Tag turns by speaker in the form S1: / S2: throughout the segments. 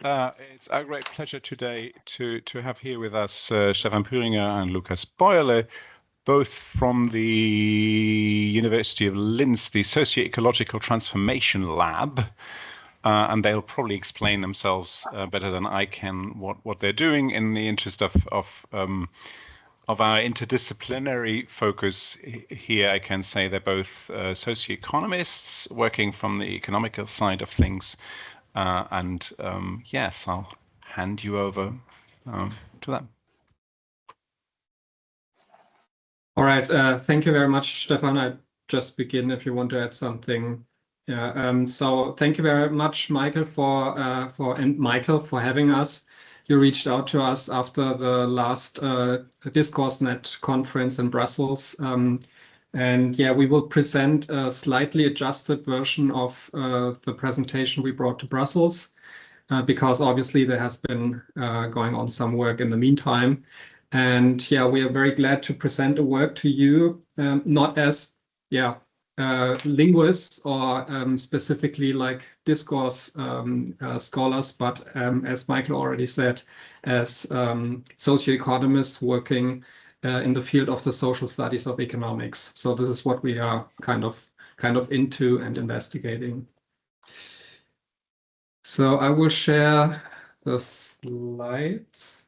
S1: it's our great pleasure today to have here with us Stephan Pühringer and Lukas Bäuerle, both from the University of Linz, the Socio-Ecological Transformation Lab. And they'll probably explain themselves better than I can what they're doing. In the interest of our interdisciplinary focus here, I can say they're both socioeconomists working from the economical side of things. Yes, I'll hand you over to them.
S2: All right, thank you very much, Stephan. I just begin if you want to add something. Yeah, so thank you very much, Michael, for having us. You reached out to us after the last DiscourseNet conference in Brussels. And yeah, we will present a slightly adjusted version of the presentation we brought to Brussels, because obviously there has been going on some work in the meantime. And yeah, we are very glad to present a work to you, not as linguists or specifically like discourse scholars, but as Michael already said, as socioeconomists working in the field of the social studies of economics. So this is what we are kind of into and investigating. So I will share the slides.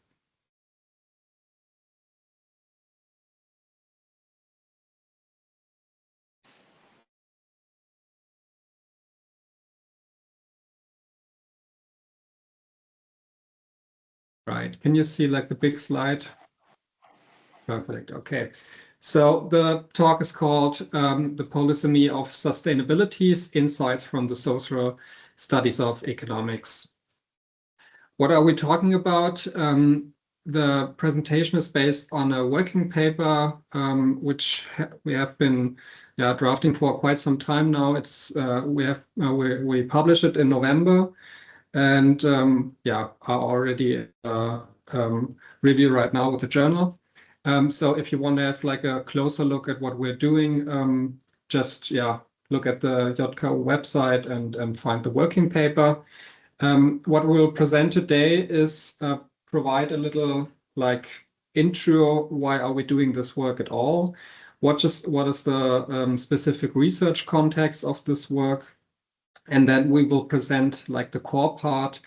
S2: Right, can you see like the big slide? Perfect, okay. So the talk is called The Polysemy of Sustainabilities, Insights from the Social Studies of Economics. What are we talking about? The presentation is based on a working paper, which we have been drafting for quite some time now. It's we published it in November. And are already review right now with the journal. So if you want to have like a closer look at what we're doing, just look at the JCO website and find the working paper. What we'll present today is provide a little like intro. Why are we doing this work at all? What is the specific research context of this work? And then we will present like the core part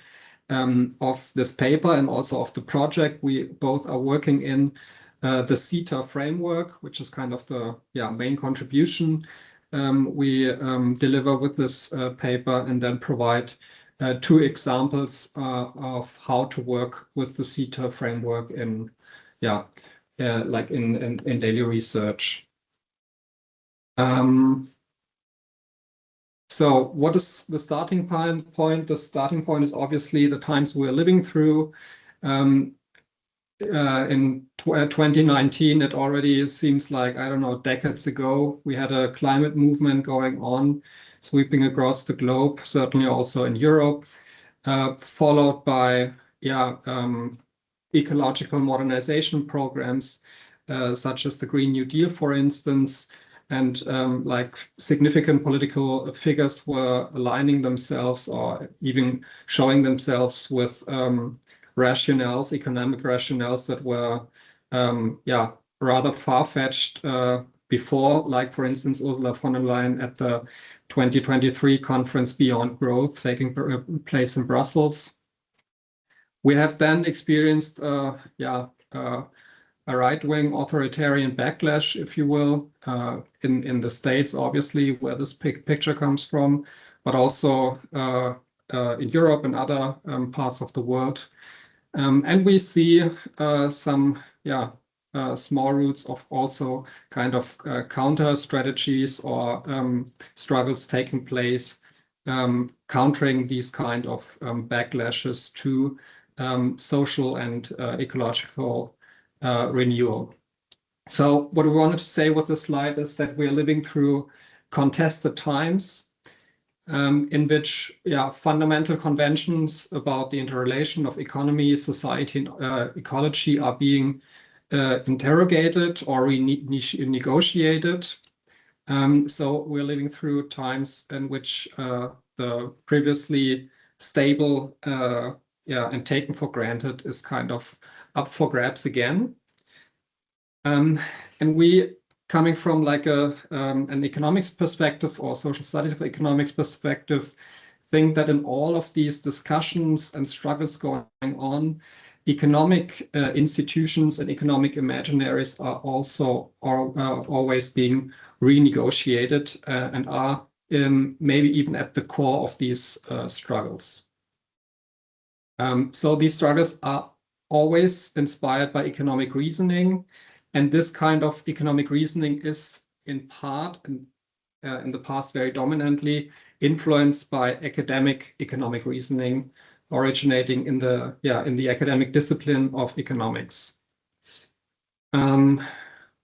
S2: of this paper and also of the project. We both are working in the CETA framework, which is kind of the main contribution we deliver with this paper, and then provide two examples of how to work with the CETA framework in like in daily research. So what is the starting point? The starting point is obviously the times we're living through. In 2019, it already seems like, I don't know, decades ago, we had a climate movement going on, sweeping across the globe, certainly also in Europe, followed by ecological modernization programs, such as the Green New Deal, for instance. And like significant political figures were aligning themselves or even showing themselves with rationales, economic rationales that were rather far-fetched before, like for instance Ursula von der Leyen at the 2023 conference Beyond Growth taking place in Brussels. We have then experienced a right-wing authoritarian backlash, if you will, in the States, obviously, where this picture comes from, but also in Europe and other parts of the world. And we see some small roots of also kind of counter strategies or struggles taking place, countering these kind of backlashes to social and ecological renewal. So what we wanted to say with the slide is that we're living through contested times in which fundamental conventions about the interrelation of economy, society, and ecology are being interrogated or negotiated. So we're living through times in which the previously stable and taken for granted is kind of up for grabs again. And we, coming from like an economics perspective or social studies of economics perspective, think that in all of these discussions and struggles going on, economic institutions and economic imaginaries are also always being renegotiated and are maybe even at the core of these struggles. So these struggles are always inspired by economic reasoning, and this kind of economic reasoning is in part and in the past very dominantly influenced by academic economic reasoning originating in the academic discipline of economics.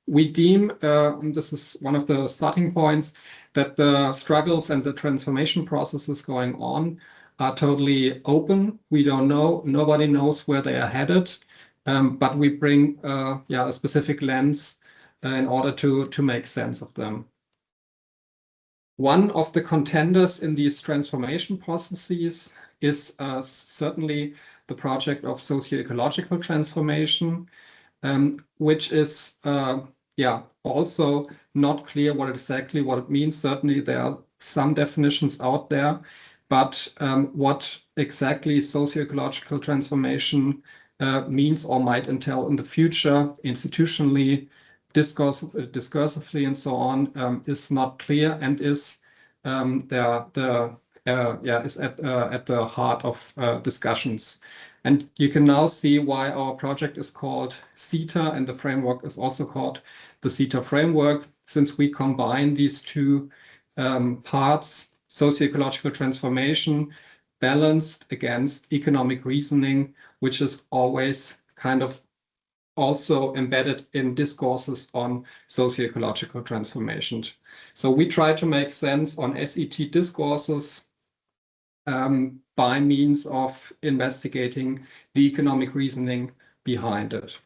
S2: We deem, this is one of the starting points, that the struggles and the transformation processes going on are totally open. We don't know, nobody knows where they are headed, but we bring a specific lens in order to make sense of them. One of the contenders in these transformation processes is certainly the project of socio-ecological transformation, which is also not clear what it means. Certainly there are some definitions out there, but what exactly socio-ecological transformation means or might entail in the future, institutionally, discursively, and so on, is not clear and is at the heart of discussions. And you can now see why our project is called CETA, and the framework is also called the CETA framework, since we combine these two parts, socio-ecological transformation, balanced against economic reasoning, which is always kind of also embedded in discourses on socio-ecological transformation. So we try to make sense on SET discourses by means of investigating the economic reasoning behind it.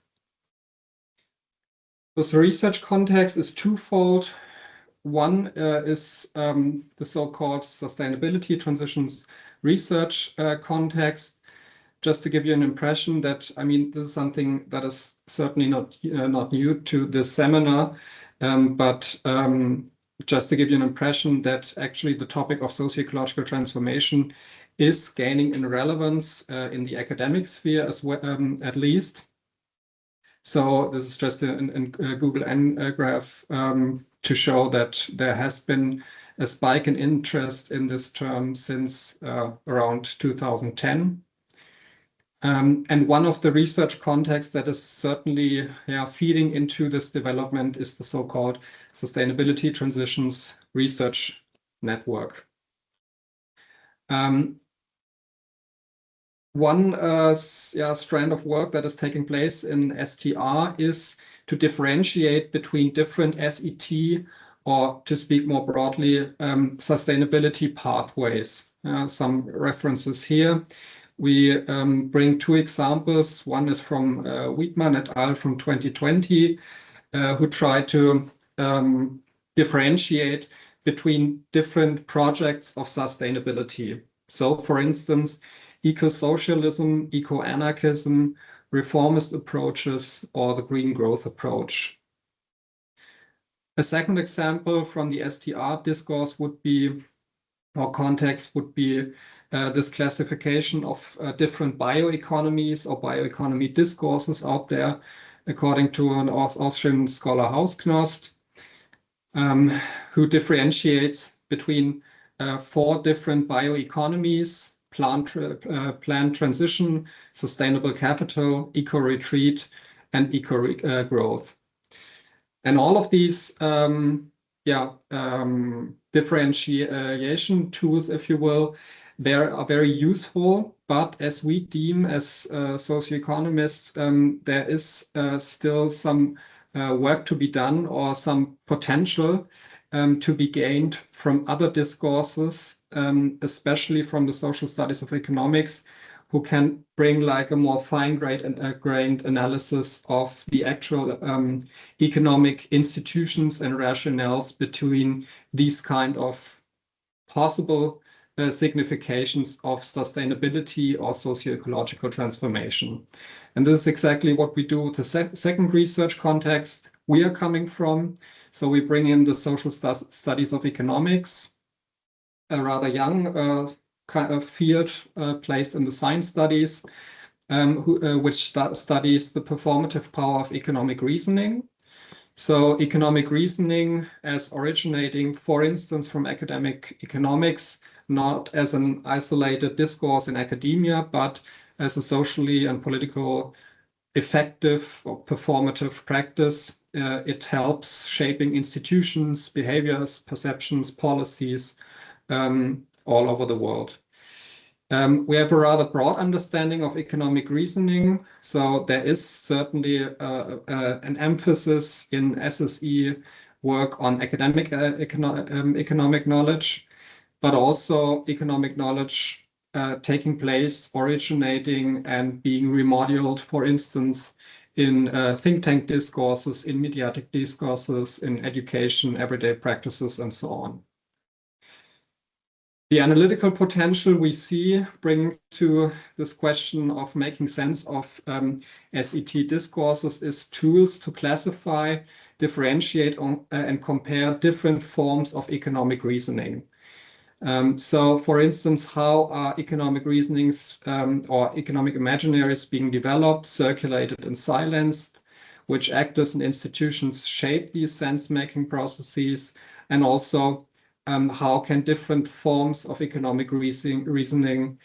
S2: This research context is twofold. One is the so-called sustainability transitions research context. Just to give you an impression that, I mean, this is something that is certainly not new to this seminar, but just to give you an impression that actually the topic of socio-ecological transformation is gaining in relevance in the academic sphere as well, at least. So this is just a Google graph to show that there has been a spike in interest in this term since around 2010. And one of the research contexts that is certainly feeding into this development is the so-called Sustainability Transitions Research Network. One strand of work that is taking place in STR is to differentiate between different SET, or to speak more broadly, sustainability pathways. Some references here. We bring two examples. One is from Wiedmann et al. From 2020, who tried to differentiate between different projects of sustainability. So, for instance, eco-socialism, eco-anarchism, reformist approaches, or the green growth approach. A second example from the STR discourse would be, or context would be, this classification of different bioeconomies or bioeconomy discourses out there, according to an Austrian scholar Hausknost, who differentiates between 4 different bioeconomies: planned transition, sustainable capital, eco-retreat, and eco-growth. And all of these differentiation tools, if you will, they are very useful, but as we deem as socioeconomists, there is still some work to be done, or some potential to be gained from other discourses, especially from the social studies of economics, who can bring like a more fine-grained analysis of the actual economic institutions and rationales between these kind of possible significations of sustainability or socio-ecological transformation. And this is exactly what we do with the second research context we are coming from. So we bring in the social studies of economics, a rather young kind of field placed in the science studies, which studies the performative power of economic reasoning. So economic reasoning as originating, for instance, from academic economics, not as an isolated discourse in academia, but as a socially and politically effective or performative practice. It helps shaping institutions, behaviors, perceptions, policies all over the world. We have a rather broad understanding of economic reasoning. So there is certainly an emphasis in SSE work on academic economic knowledge, but also economic knowledge taking place, originating and being remoduled, for instance, in think tank discourses, in mediatic discourses, in education, everyday practices, and so on. The analytical potential we see bringing to this question of making sense of SET discourses is tools to classify, differentiate, and compare different forms of economic reasoning. So, for instance, how are economic reasonings or economic imaginaries being developed, circulated, and silenced? Which actors and institutions shape these sense-making processes? And also, how can different forms of economic reasoning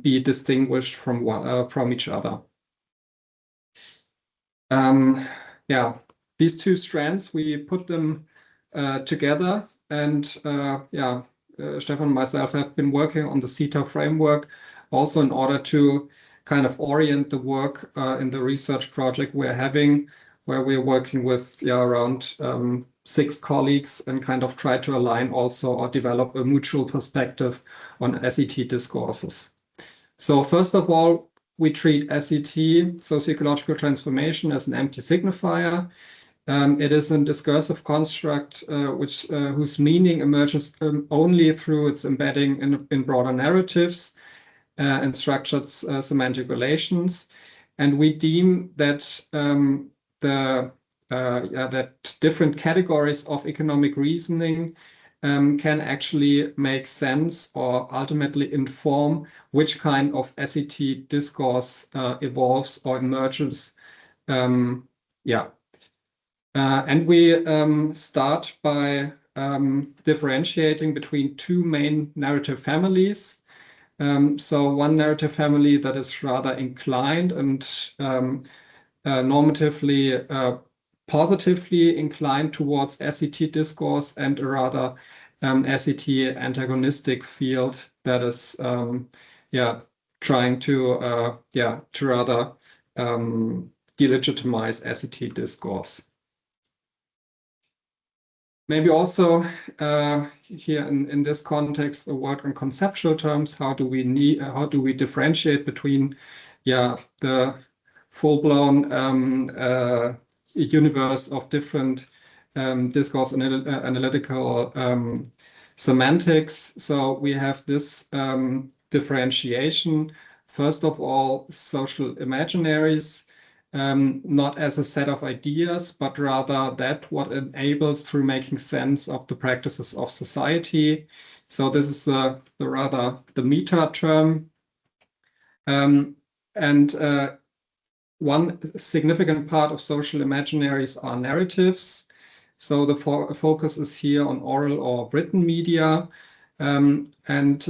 S2: be distinguished from each other? Yeah, these two strands, we put them together, and yeah, Stephan and myself have been working on the Saitō framework also in order to kind of orient the work in the research project we're having, where we're working with around 6 colleagues and kind of try to align also or develop a mutual perspective on SET discourses. So first of all, we treat SET, socio-ecological transformation, as an empty signifier. It is a discursive construct whose meaning emerges only through its embedding in broader narratives and structured semantic relations. And we deem that that different categories of economic reasoning can actually make sense or ultimately inform which kind of SET discourse evolves or emerges. Yeah. And we start by differentiating between 2 main narrative families. So one narrative family that is rather inclined and normatively positively inclined towards SET discourse, and a rather SET antagonistic field that is trying to rather delegitimize SET discourse. Maybe also here in this context, a word on conceptual terms. How do we differentiate between the full-blown universe of different discourse analytical semantics? So we have this differentiation. First of all, social imaginaries. Not as a set of ideas, but rather that what enables through making sense of the practices of society. So this is the meta term. One significant part of social imaginaries are narratives. So the focus is here on oral or written media. This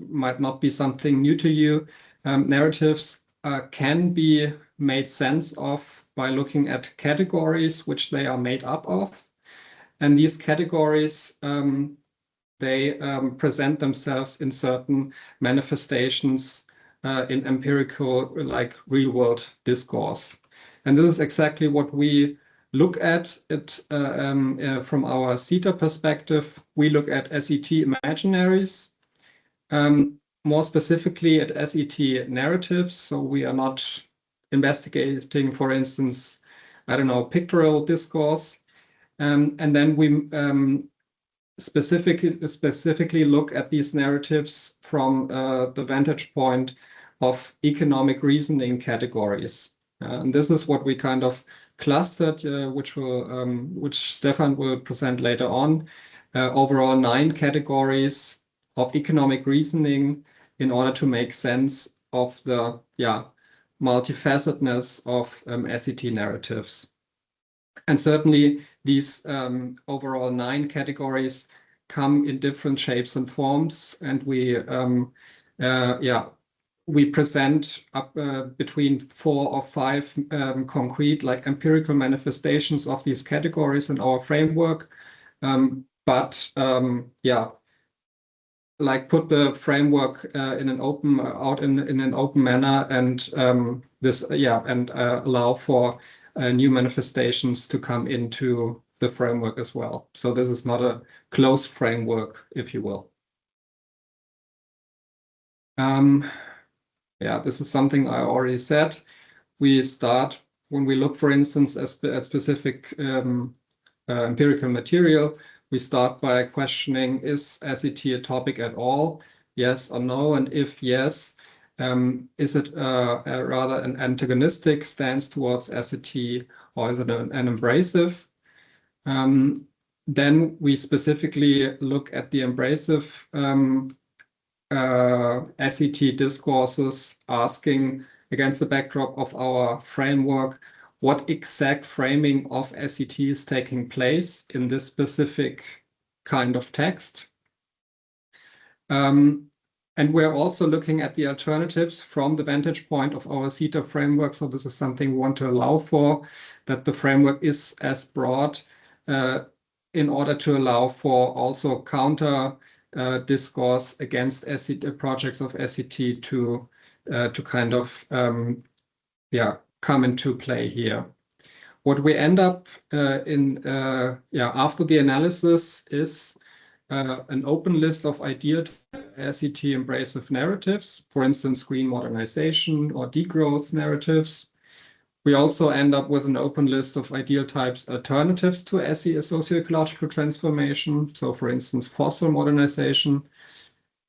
S2: might not be something new to you. Narratives can be made sense of by looking at categories which they are made up of. And these categories, they present themselves in certain manifestations in empirical, like real-world discourse. And this is exactly what we look at it from our Saitō perspective. We look at SET imaginaries. More specifically at SET narratives. So we are not investigating, for instance, I don't know, pictorial discourse. And then we specifically look at these narratives from the vantage point of economic reasoning categories. And this is what we kind of clustered, which Stephan will present later on. Overall 9 categories of economic reasoning in order to make sense of the multifacetedness of SET narratives. And certainly these overall 9 categories come in different shapes and forms, and we present up between 4 or 5 concrete, like empirical manifestations of these categories in our framework. Like put the framework in an open manner, and allow for new manifestations to come into the framework as well. So this is not a closed framework, if you will. This is something I already said. We start when we look, for instance, at specific empirical material. We start by questioning, is SET a topic at all? Yes or no? And if yes, is it rather an antagonistic stance towards SET, or is it an embracive? Then we specifically look at the embracive SET discourses, asking, against the backdrop of our framework, what exact framing of SET is taking place in this specific kind of text. And we're also looking at the alternatives from the vantage point of our CETA framework. So this is something we want to allow for, that the framework is as broad in order to allow for also counter discourse against SET projects of SET to kind of come into play here. What we end up after the analysis is an open list of ideal SET embracive narratives, for instance, green modernization or degrowth narratives. We also end up with an open list of ideal types alternatives to SE, socio-ecological transformation. So, for instance, fossil-modernization.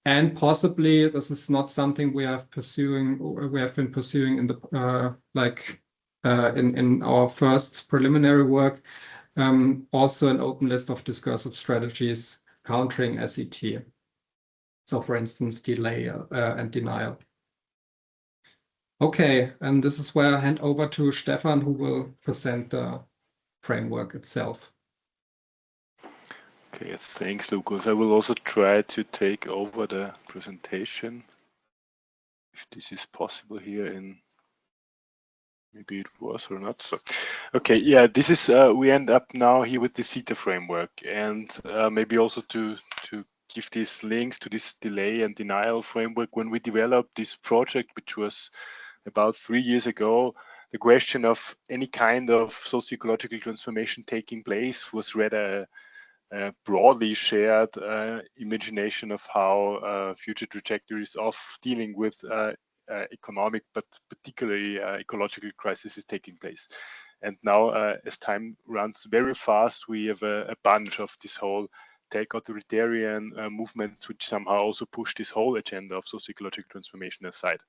S2: And possibly, this is not something we have been pursuing in the in our first preliminary work. Also, an open list of discursive strategies countering SET. So, for instance, delay and denial. Okay, and this is where I hand over to Stephan, who will present the framework itself.
S3: Okay, thanks, Lukas. I will also try to take over the presentation, if this is possible here in, maybe it was or not. So, okay, yeah, this is, we end up now here with the CETA framework, and maybe also to give these links to this delay and denial framework. When we developed this project, which was about 3 years ago, the question of any kind of socio-ecological transformation taking place was rather broadly shared imagination of how future trajectories of dealing with economic, but particularly ecological crisis is taking place. And now, as time runs very fast, we have a bunch of this whole tech-authoritarian movement, which somehow also push this whole agenda of socio-ecological transformation aside.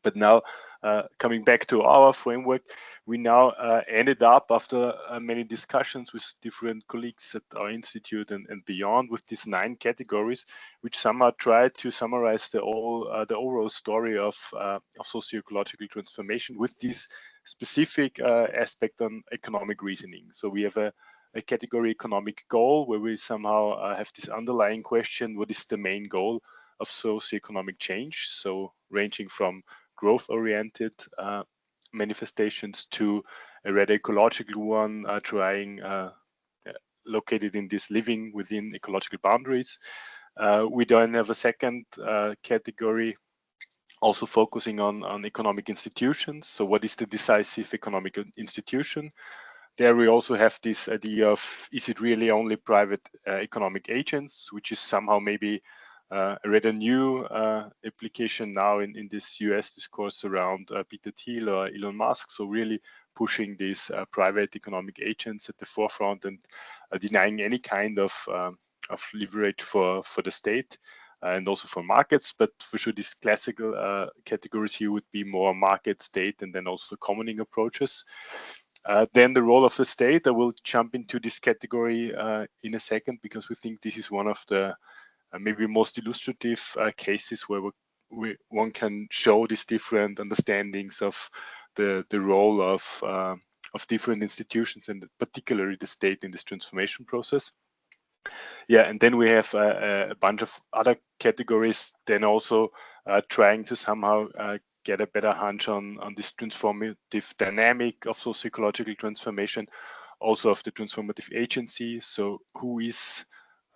S3: But now, coming back to our framework, we now ended up, after many discussions with different colleagues at our institute and beyond, with these 9 categories, which somehow try to summarize the overall story of socio-ecological transformation with this specific aspect on economic reasoning. So we have a category economic goal, where we somehow have this underlying question: what is the main goal of socio-economic change? So ranging from growth-oriented manifestations to a rather ecological one, located in this living within ecological boundaries. We then have a second category, also focusing on economic institutions. So what is the decisive economic institution? There we also have this idea of, is it really only private economic agents, which is somehow maybe a rather new application now in this US discourse around Peter Thiel or Elon Musk. So really pushing these private economic agents at the forefront and denying any kind of leverage for the state and also for markets. But for sure, these classical categories here would be more market, state, and then also commoning approaches. Then the role of the state, I will jump into this category in a second, because we think this is one of the maybe most illustrative cases where one can show these different understandings of the role of different institutions, and particularly the state in this transformation process. Yeah, and then we have a bunch of other categories, then also trying to somehow get a better hunch on this transformative dynamic of socio-ecological transformation, also of the transformative agency. So who is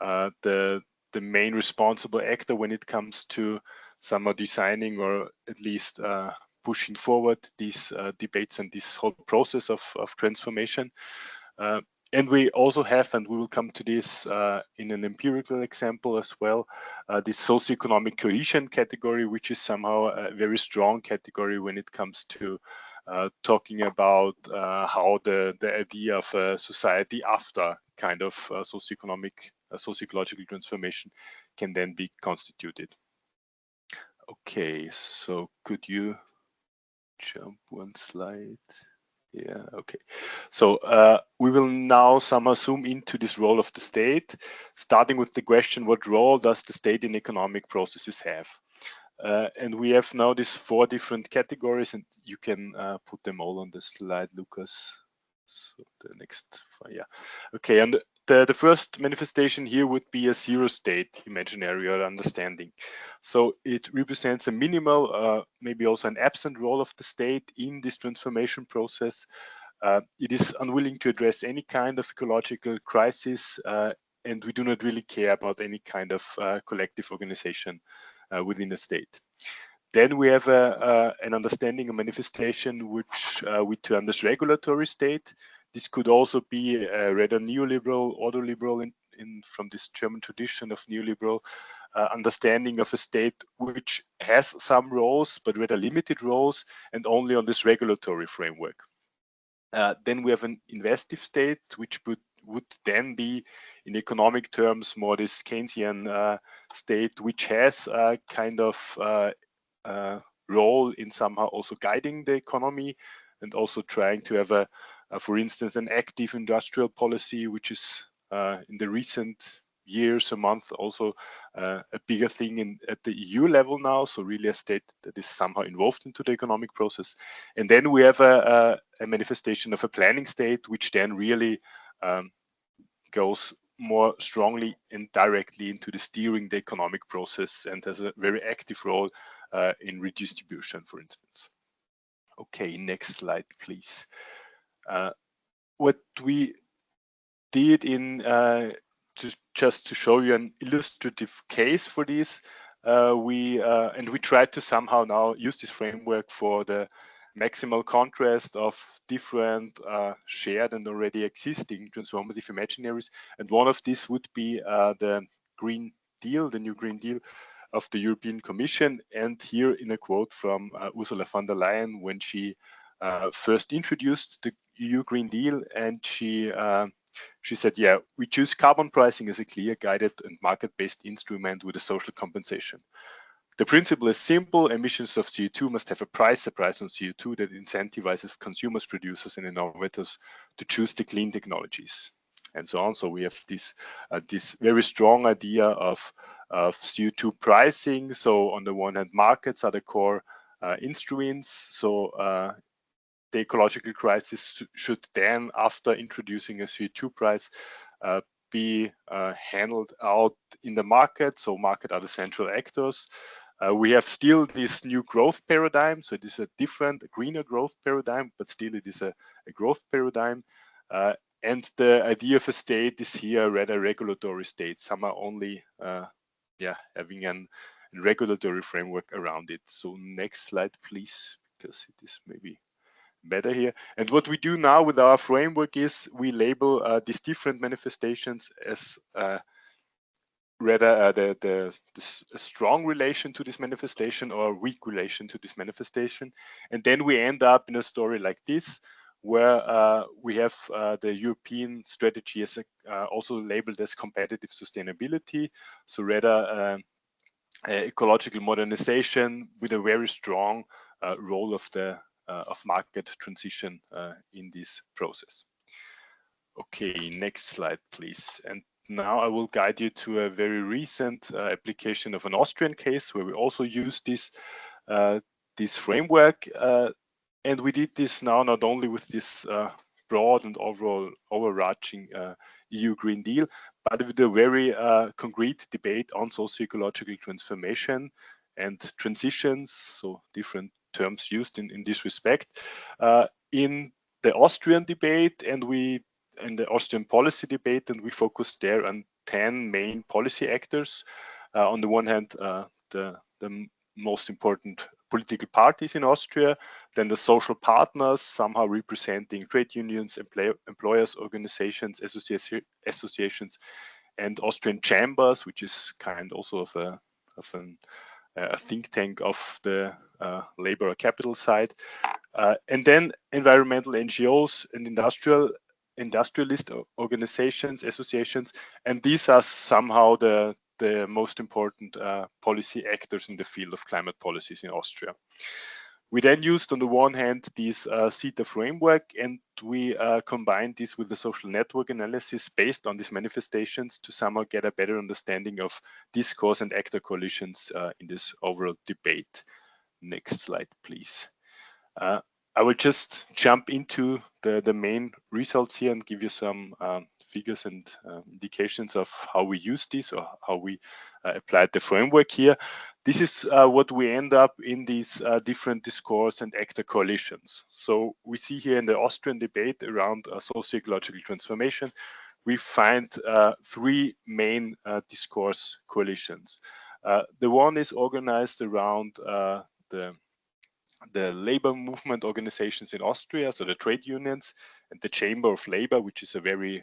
S3: the main responsible actor when it comes to somehow designing, or at least pushing forward these debates and this whole process of transformation. And we also have, and we will come to this in an empirical example as well, this socioeconomic cohesion category, which is somehow a very strong category when it comes to talking about how the idea of a society after kind of socio-ecological transformation can then be constituted. Okay, so could you jump one slide? Yeah, okay. So we will now somehow zoom into this role of the state, starting with the question, what role does the state in economic processes have? And we have now these 4 different categories, and you can put them all on the slide, Lukas. So the next, yeah. Okay, and the first manifestation here would be a zero state imaginary or understanding. So it represents a minimal, maybe also an absent role of the state in this transformation process. It is unwilling to address any kind of ecological crisis, and we do not really care about any kind of collective organization within a state. Then we have an understanding, a manifestation, which we term as regulatory state. This could also be rather neoliberal, ordoliberal from this German tradition of neoliberal understanding of a state which has some roles, but rather limited roles, and only on this regulatory framework. Then we have an investive state, which would then be, in economic terms, more this Keynesian state, which has a kind of role in somehow also guiding the economy, and also trying to have for instance, an active industrial policy, which is in the recent years, a month, also a bigger thing at the EU level now. So really a state that is somehow involved into the economic process. And then we have a manifestation of a planning state, which then really goes more strongly and directly into the steering the economic process, and has a very active role in redistribution, for instance. Okay, next slide, please. What we did in just to show you an illustrative case for this, we tried to somehow now use this framework for the maximal contrast of different shared and already existing transformative imaginaries. And one of these would be the Green Deal, the new Green Deal of the European Commission. And here in a quote from Ursula von der Leyen, when she first introduced the EU Green Deal, and she said, yeah, we choose carbon pricing as a clear, guided and market-based instrument with a social compensation. The principle is simple: emissions of CO2 must have a price on CO2 that incentivizes consumers, producers and innovators to choose the clean technologies, and so on. So we have this very strong idea of CO2 pricing. So on the one hand, markets are the core instruments. So the ecological crisis should then, after introducing a CO2 price, be handled out in the market. So market are the central actors. We have still this new growth paradigm. So it is a different, a greener growth paradigm, but still it is a growth paradigm. And the idea of a state is here rather regulatory state. Some are only having a regulatory framework around it. So next slide, please, because it is maybe better here. And what we do now with our framework is we label these different manifestations as rather a strong relation to this manifestation or a weak relation to this manifestation. And then we end up in a story like this, where we have the European strategy as also labeled as competitive sustainability. So rather ecological modernization with a very strong role of market transition in this process. Okay, next slide, please. And now I will guide you to a very recent application of an Austrian case where we also use this this framework, and we did this now not only with this broad and overall overarching EU Green Deal, but with a very concrete debate on socio-ecological transformation and transitions, so different terms used in this respect, in the Austrian debate, and in the Austrian policy debate, and we focused there on 10 main policy actors. On the one hand, the most important political parties in Austria, then the social partners, somehow representing trade unions, employers, organizations, associations, and Austrian chambers, which is kind also of a think tank of the labor or capital side, and then environmental NGOs and industrialist organizations, associations, and these are somehow the most important policy actors in the field of climate policies in Austria. We then used, on the one hand, this CETA framework, and we combined this with the social network analysis based on these manifestations to somehow get a better understanding of discourse and actor coalitions in this overall debate. Next slide, please. I will just jump into the main results here and give you some figures and indications of how we use this or how we applied the framework here. This is what we end up in these different discourse and actor coalitions. So we see here in the Austrian debate around socio-ecological transformation, we find three main discourse coalitions. The one is organized around the labor movement organizations in Austria, so the trade unions and the Chamber of Labor, which is a very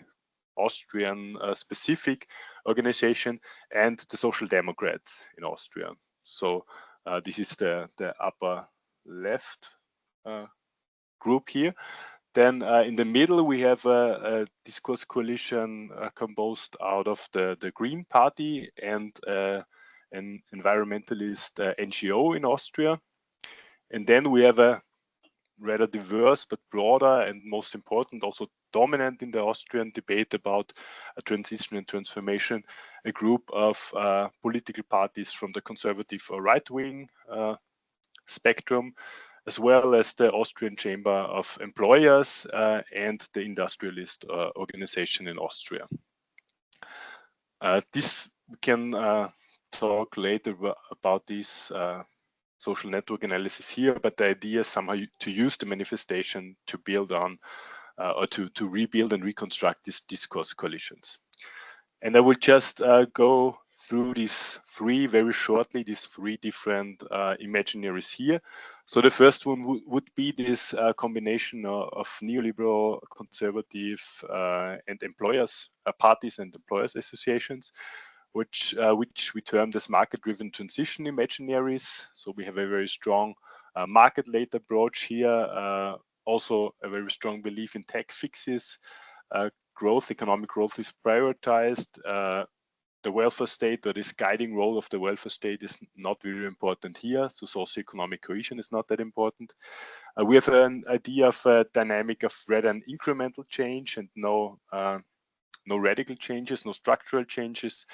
S3: Austrian specific organization, and the Social Democrats in Austria. So this is the upper left group here. Then in the middle, we have a discourse coalition composed out of the Green Party and an environmentalist NGO in Austria. And then we have a rather diverse but broader and most important, also dominant in the Austrian debate about a transition and transformation, a group of political parties from the conservative or right-wing spectrum, as well as the Austrian Chamber of Employers and the industrialist organization in Austria. This we can talk later about this social network analysis here, but the idea is somehow to use the manifestation to build on or to rebuild and reconstruct these discourse coalitions. And I will just go through these three very shortly, these three different imaginaries here. So the first one would be this combination of neoliberal, conservative, and employers parties and employers associations, which we termed as market-driven transition imaginaries. So we have a very strong market-led approach here, also a very strong belief in tech fixes. Economic growth is prioritized. The welfare state, or this guiding role of the welfare state, is not very important here. So socio-economic cohesion is not that important. We have an idea of a dynamic of rather an incremental change and no radical changes, no structural changes.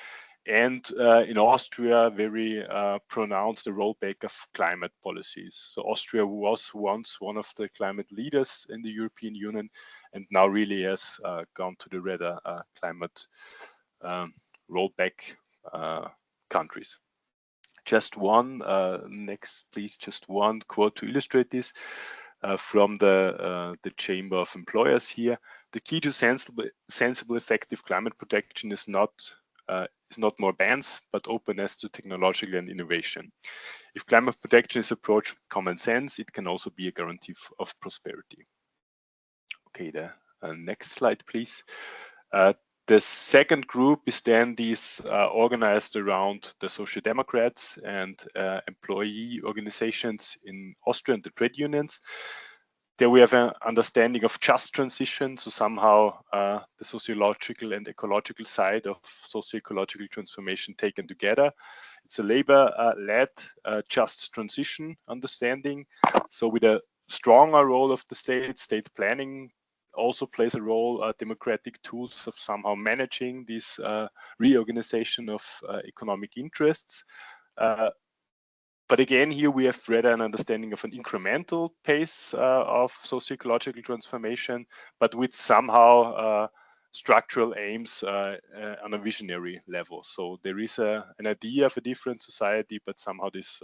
S3: And in Austria, very pronounced the rollback of climate policies. So Austria was once one of the climate leaders in the European Union, and now really has gone to the rather climate rollback countries. Just one, next please, just one quote to illustrate this from the Chamber of Employers here. The key to sensible, effective climate protection is not more bans, but openness to technology and innovation. If climate protection is approached with common sense, it can also be a guarantee of prosperity. Okay, the next slide, please. The second group is then these organized around the Social Democrats and employee organizations in Austria and the trade unions. There we have an understanding of just transition, so somehow the sociological and ecological side of socio-ecological transformation taken together. It's a labor-led just transition understanding. So with a stronger role of the state planning also plays a role, democratic tools of somehow managing this reorganization of economic interests. But again, here we have rather an understanding of an incremental pace of socio-ecological transformation, but with somehow structural aims on a visionary level. So there is an idea of a different society, but somehow this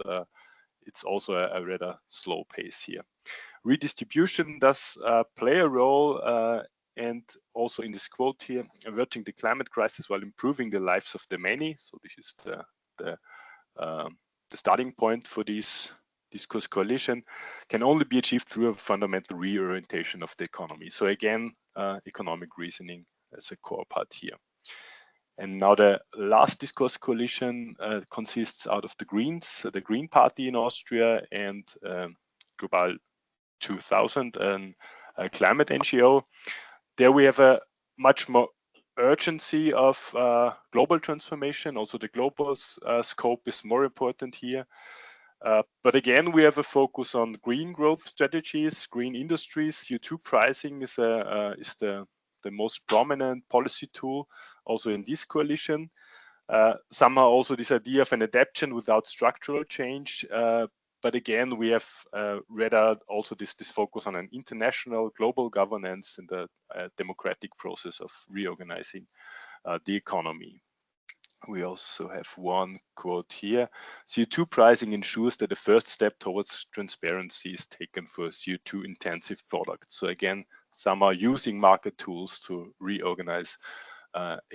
S3: it's also a rather slow pace here. Redistribution does play a role, and also in this quote here, averting the climate crisis while improving the lives of the many. So this is the starting point for this discourse coalition, can only be achieved through a fundamental reorientation of the economy. So again, economic reasoning as a core part here. And now the last discourse coalition consists out of the Greens, the Green Party in Austria, and Global 2000, and a climate NGO. There we have a much more urgency of global transformation. Also the global scope is more important here. But again, we have a focus on green growth strategies, green industries. CO2 pricing is the most prominent policy tool also in this coalition. Somehow also this idea of an adaptation without structural change. But again, we have rather also this focus on an international global governance and the democratic process of reorganizing the economy. We also have one quote here. CO2 pricing ensures that the first step towards transparency is taken for CO2 intensive products. So again, somehow using market tools to reorganize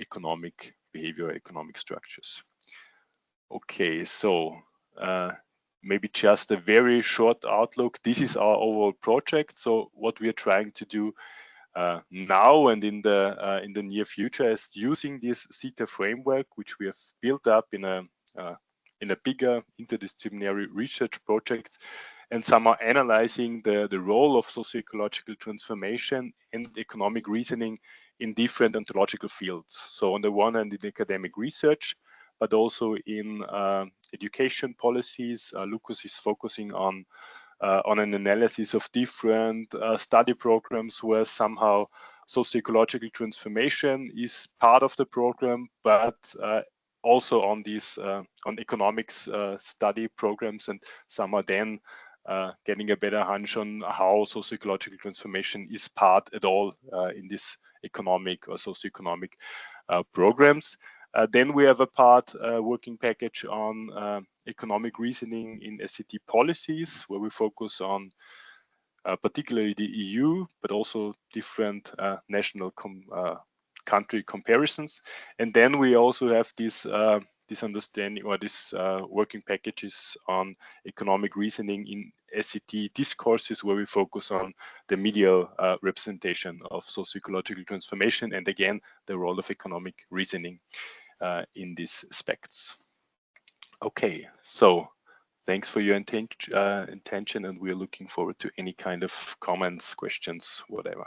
S3: economic behavior, economic structures. Okay, so maybe just a very short outlook. This is our overall project. So what we are trying to do now and in the near future is using this CETA framework, which we have built up in a bigger interdisciplinary research project, and somehow analyzing the role of socio-ecological transformation and economic reasoning in different ontological fields. So on the one hand, in academic research, but also in education policies. Lukas is focusing on an analysis of different study programs where somehow socio-ecological transformation is part of the program, but also on these on economics study programs, and somehow then getting a better hunch on how socio-ecological transformation is part at all in this economic or socio-economic programs. Then we have a part working package on economic reasoning in SCT policies, where we focus on particularly the EU, but also different national country comparisons. And then we also have this understanding, or this working packages on economic reasoning in SCT discourses, where we focus on the medial representation of socio-ecological transformation, and again, the role of economic reasoning in these aspects. Okay, so thanks for your intention, and we're looking forward to any kind of comments, questions, whatever.